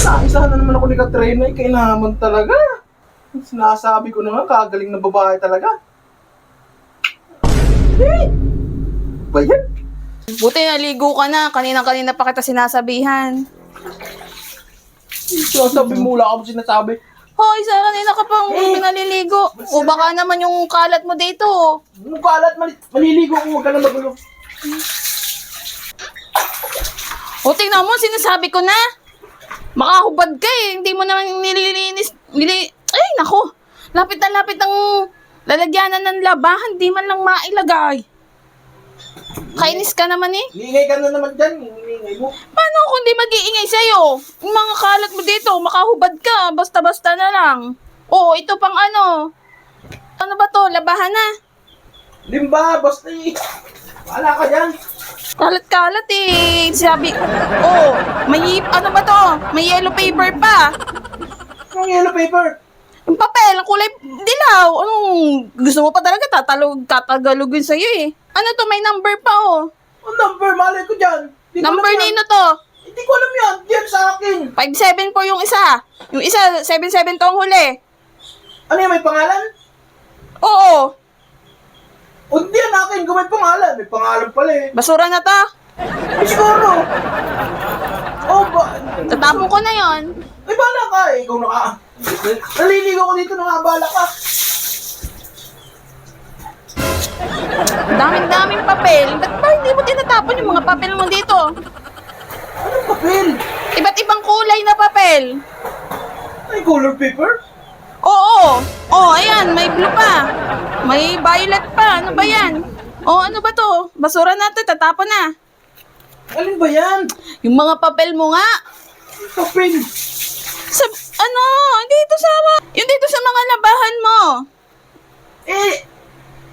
Naisahan na naman ako ni Katrina, kainaman talaga. Sinasabi ko na nga, kagaling na babae talaga. Eh, ba yan? Buti naligo ka na. Kanina-kanina pa kita sinasabihan. Sabi mo, wala akong sinasabi. Hoy, sa kanina ka pang pinaliligo. O baka naman yung kalat mo dito. Anong kalat? Maliligo ko, huwag ka na magulo. O tingnan mo, sinasabi ko na. Makahubad ka eh. Hindi mo naman nililinis. Ay, nako. Lapit na lapit ang lalagyanan ng labahan. Di man lang mailagay. Kainis ka naman eh. Iingay ka na naman dyan. Iingay mo. Paano kung di mag-iingay sa'yo? Yung mga kalat mo dito, makahubad ka. Basta-basta na lang. Oo, ito pang ano. Ano ba to? Labahan na. Limba, basta eh. Wala ka dyan. Kalat-kalat eh. Sabi, oh, may, ano ba to? May yellow paper pa. Anong yellow paper? Yung papel, ang kulay dilaw. Anong, gusto mo pa talaga tatagalugin sa'yo eh. Ano to, may number pa oh. Ang number, malay ko dyan. Di ko Number alam yan. nino to? Hindi ko alam yan. Diyan sa akin. 57 po yung isa. Yung isa, 77 tong huli. Ano yan, may pangalan? Oo, O hindi yan akin, kung may pangalan. May pangalan pala eh. basura na to. Eh, siguro. Oh, ba? Tatapon ko na yon. Ay, bala ka eh. Ikaw naka... Naliligo ko dito, nakabala ka. Daming-daming papel. Ba't ba hindi mo tinatapon yung mga papel mo dito? Anong papel? Iba't ibang kulay na papel. May color paper? Oo. Oh, ayan, may blue pa. May violet pa. Ano ba yan? Oh, ano ba to? Basura na to, tatapon na. Alin ba yan? Yung mga papel mo nga. Papel. Sa, ano, dito sa, yung dito sa mga labahan mo. Eh,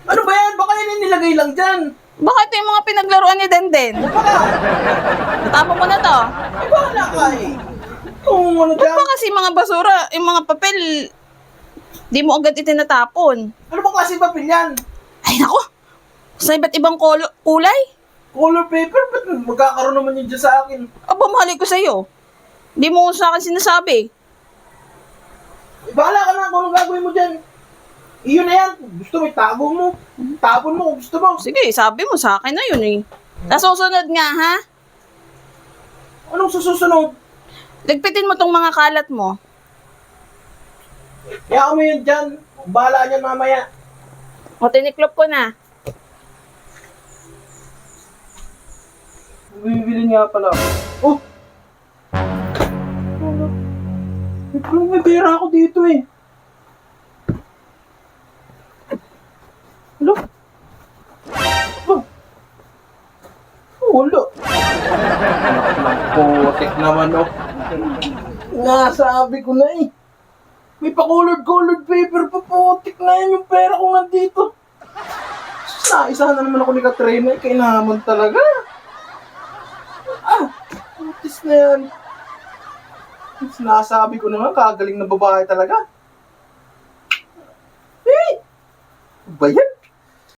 ano ba yan? Baka yan yung nilagay lang dyan. Baka ito yung mga pinaglaruan ni Denden. Baka. Tatapon ko na to. Ay, bala ka eh. Kung ano Ba't dyan? ba kasi mga basura, yung mga papel, di mo agad itinatapon? Ano ba klaseng papel yan? Ay, nako. Sa iba't ibang kulay? Color paper? Ba't magkakaroon naman yun dyan sa akin? Aba, mahali ko sa'yo. Di mo sa akin sinasabi. Eh, bahala ka na kung anong gagawin mo dyan. Iyon na yan. Kung gusto mo, itago mo. Tapon mo kung gusto mo. Sige, sabi mo sa akin na yun eh. Nasusunod nga, ha? Anong susunod? Ligpitin mo tong mga kalat mo. Kaya mo yun dyan. Bahala niyan mamaya. O, tiniklop ko na. Bibili nga pala. Oh! May pera ako dito eh. Hello? Oh. Wala. Putik naman oh. Nasabi ko na eh. May pa-colored paper pa, putik na yan yung pera ko nandito. Naisahan na naman ako ni Katrina, kainaman talaga. Ah, putis na yan. Sinasabi ko na nga, kagaling na babae talaga. Eh, ba yan?